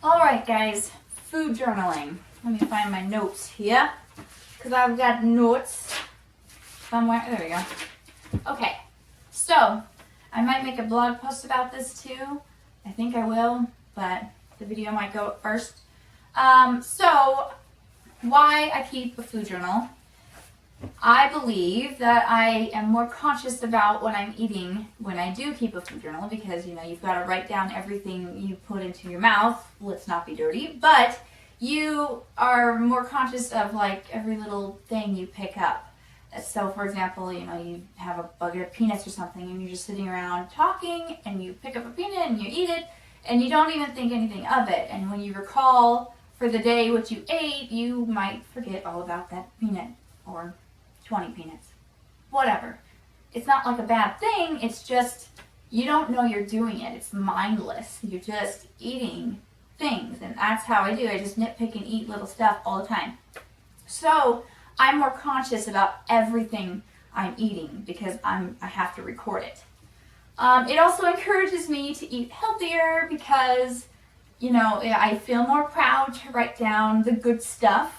All right, guys, food journaling. Let me find my notes here because I've got notes somewhere. There we go. Okay, so I might make a blog post about this too. I think I will, but the video might go up first. So why I keep a food journal. I believe that I am more conscious about what I'm eating when I do keep a food journal because, you've got to write down everything you put into your mouth. Let's not be dirty. But you are more conscious of, like, every little thing you pick up. So, for example, you have a bucket of peanuts or something and you're just sitting around talking and you pick up a peanut and you eat it and you don't even think anything of it. And when you recall for the day what you ate, you might forget all about that peanut or 20 peanuts, whatever. It's not like a bad thing, it's just you don't know you're doing it. It's mindless. You're just eating things, and that's how I do. I just nitpick and eat little stuff all the time. So I'm more conscious about everything I'm eating because I have to record it. It also encourages me to eat healthier because, I feel more proud to write down the good stuff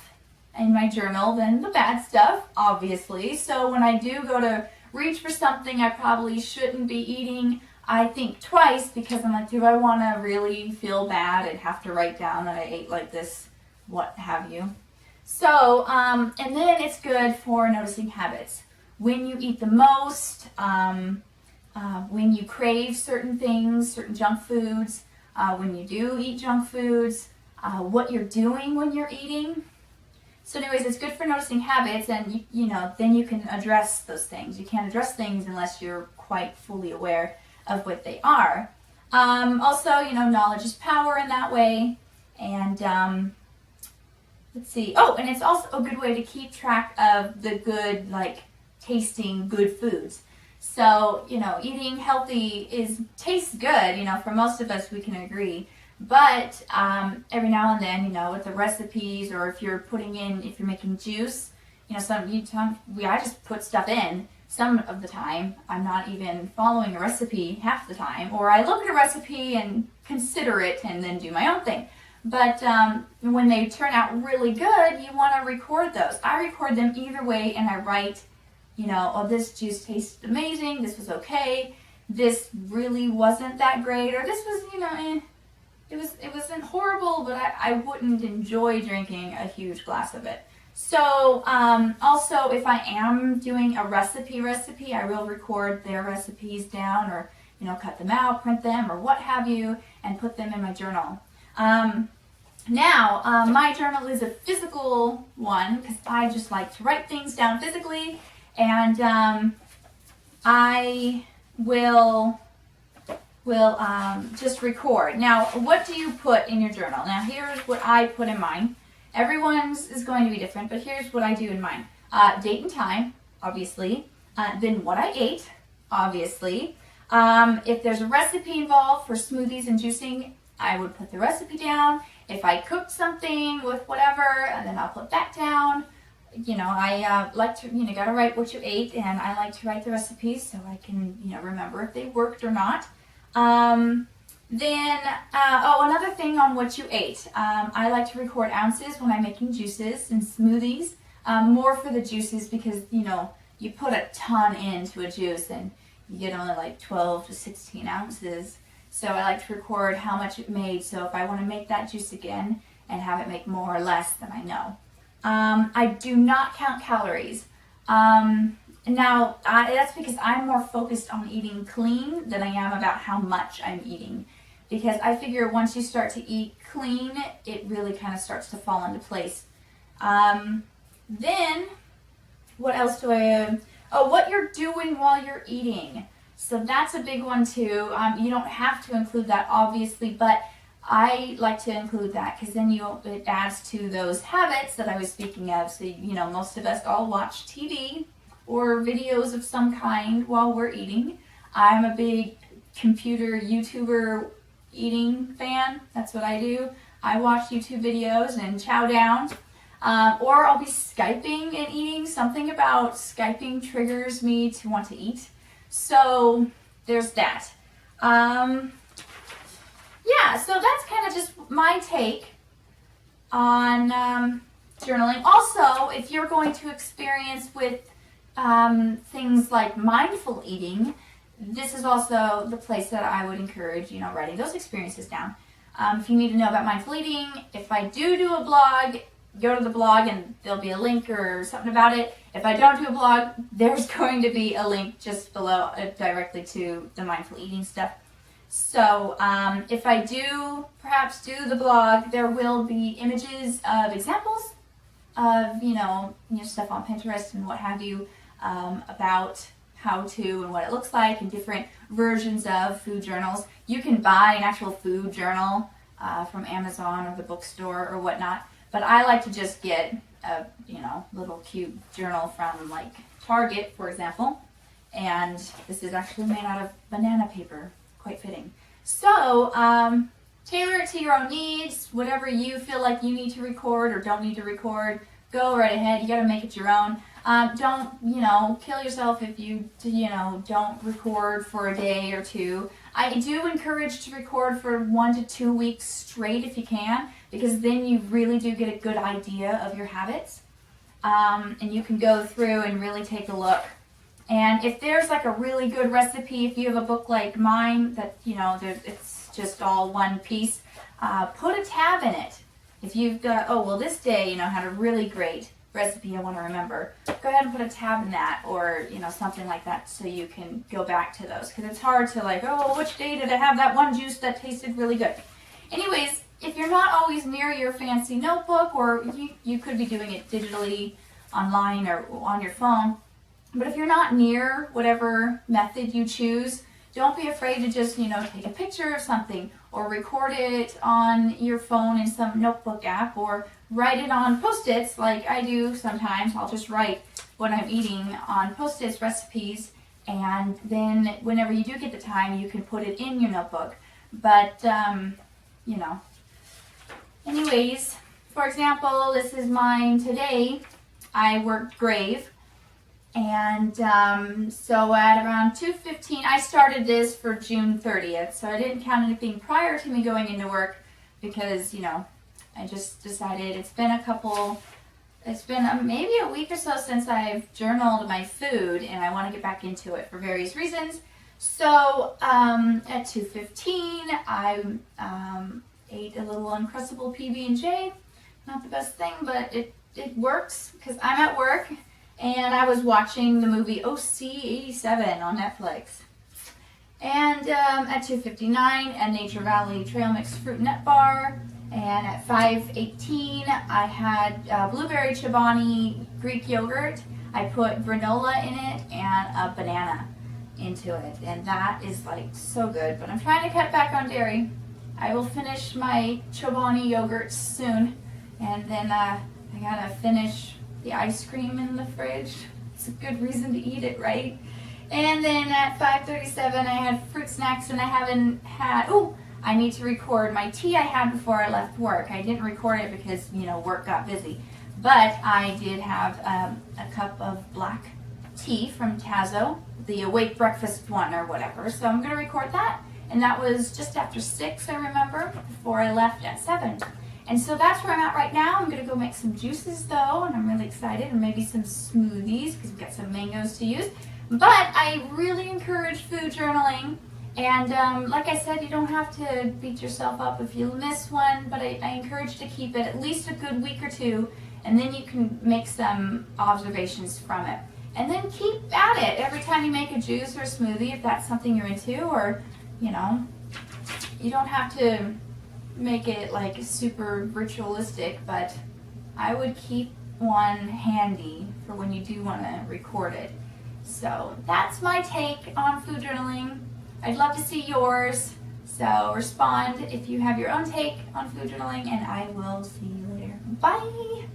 in my journal than the bad stuff, obviously. So when I do go to reach for something I probably shouldn't be eating, I think twice because I'm like, do I want to really feel bad and have to write down that I ate like this, what have you. So, and then it's good for noticing habits. When you eat the most, when you crave certain things, certain junk foods, when you do eat junk foods, what you're doing when you're eating. So anyways, it's good for noticing habits, and then you can address those things. You can't address things unless you're quite fully aware of what they are. Also, knowledge is power in that way. And let's see. Oh, and it's also a good way to keep track of the good, like tasting good foods. So, eating healthy tastes good. For most of us, we can agree. But every now and then, with the recipes, or if you're making juice, I just put stuff in. Some of the time, I'm not even following a recipe half the time, or I look at a recipe and consider it and then do my own thing. But when they turn out really good, you want to record those. I record them either way, and I write, oh, this juice tasted amazing, this was okay, this really wasn't that great, or this was, It wasn't horrible, but I wouldn't enjoy drinking a huge glass of it. So also, if I am doing a recipe, I will record their recipes down, or cut them out, print them, or what have you, and put them in my journal. Now, my journal is a physical one because I just like to write things down physically, and I will just record. Now, what do you put in your journal? Now, here's what I put in mine. Everyone's is going to be different, but here's what I do in mine. Date and time, obviously. Then what I ate, obviously. If there's a recipe involved for smoothies and juicing, I would put the recipe down. If I cooked something with whatever, and then I'll put that down. I like to, gotta write what you ate, and I like to write the recipes so I can, remember if they worked or not. Another thing on what you ate. I like to record ounces when I'm making juices and smoothies. More for the juices because, you put a ton into a juice and you get only like 12 to 16 ounces. So I like to record how much it made. So if I want to make that juice again and have it make more or less, then I know. I do not count calories. Now, that's because I'm more focused on eating clean than I am about how much I'm eating. Because I figure once you start to eat clean, it really kind of starts to fall into place. Then, what else do I have? Oh, what you're doing while you're eating. So that's a big one too. You don't have to include that, obviously, but I like to include that because then it adds to those habits that I was speaking of. So, most of us all watch TV or videos of some kind while we're eating. I'm a big computer YouTuber eating fan. That's what I do. I watch YouTube videos and chow down. Or I'll be Skyping and eating. Something about Skyping triggers me to want to eat. So there's that. yeah, so that's kind of just my take on journaling. Also, if you're going to experience with things like mindful eating, this is also the place that I would encourage, writing those experiences down. If you need to know about mindful eating, if I do a blog, go to the blog and there'll be a link or something about it. If I don't do a blog, there's going to be a link just below directly to the mindful eating stuff. So if I do perhaps do the blog, there will be images of examples of, stuff on Pinterest and what have you, about how to and what it looks like and different versions of food journals. You can buy an actual food journal from Amazon or the bookstore or whatnot, but I like to just get a little cute journal from like Target, for example, and this is actually made out of banana paper, quite fitting. So tailor it to your own needs, whatever you feel like you need to record or don't need to record, go right ahead. You got to make it your own. Don't, kill yourself if you, don't record for a day or two. I do encourage to record for 1 to 2 weeks straight if you can, because then you really do get a good idea of your habits. And you can go through and really take a look. And if there's like a really good recipe, if you have a book like mine that, it's just all one piece, put a tab in it. If you've got, this day, had a really great recipe I want to remember, go ahead and put a tab in that, or something like that, so you can go back to those, because it's hard to which day did I have that one juice that tasted really good. Anyways, if you're not always near your fancy notebook, or you could be doing it digitally online or on your phone, but if you're not near whatever method you choose, don't be afraid to just take a picture of something or record it on your phone in some notebook app, or write it on Post-its like I do sometimes. I'll just write what I'm eating on Post-its, recipes, and then whenever you do get the time, you can put it in your notebook. But, anyways, for example, this is mine today. I worked Grave, and so at around 2:15, I started this for June 30th, so I didn't count anything prior to me going into work, because, I just decided it's been maybe a week or so since I've journaled my food, and I want to get back into it for various reasons. So at 2:15, I ate a little Uncrustable PB&J. Not the best thing, but it works because I'm at work, and I was watching the movie OC-87 on Netflix. And at 2:59, a Nature Valley Trail Mix Fruit Nut Bar. And at 5:18, I had blueberry Chobani Greek yogurt. I put granola in it and a banana into it. And that is so good. But I'm trying to cut back on dairy. I will finish my Chobani yogurt soon. And then I gotta finish the ice cream in the fridge. It's a good reason to eat it, right? And then at 5:37, I had fruit snacks, and I haven't had, I need to record my tea I had before I left work. I didn't record it because, work got busy. But I did have a cup of black tea from Tazo, the Awake Breakfast one or whatever. So I'm going to record that. And that was just after 6, I remember, before I left at 7. And so that's where I'm at right now. I'm going to go make some juices, though, and I'm really excited. And maybe some smoothies, because we've got some mangoes to use. But I really encourage food journaling. And like I said, you don't have to beat yourself up if you miss one, but I encourage you to keep it at least a good week or two, and then you can make some observations from it. And then keep at it every time you make a juice or a smoothie, if that's something you're into, or, you don't have to make it super ritualistic, but I would keep one handy for when you do want to record it. So that's my take on food journaling. I'd love to see yours, so respond if you have your own take on food journaling, and I will see you later. Bye!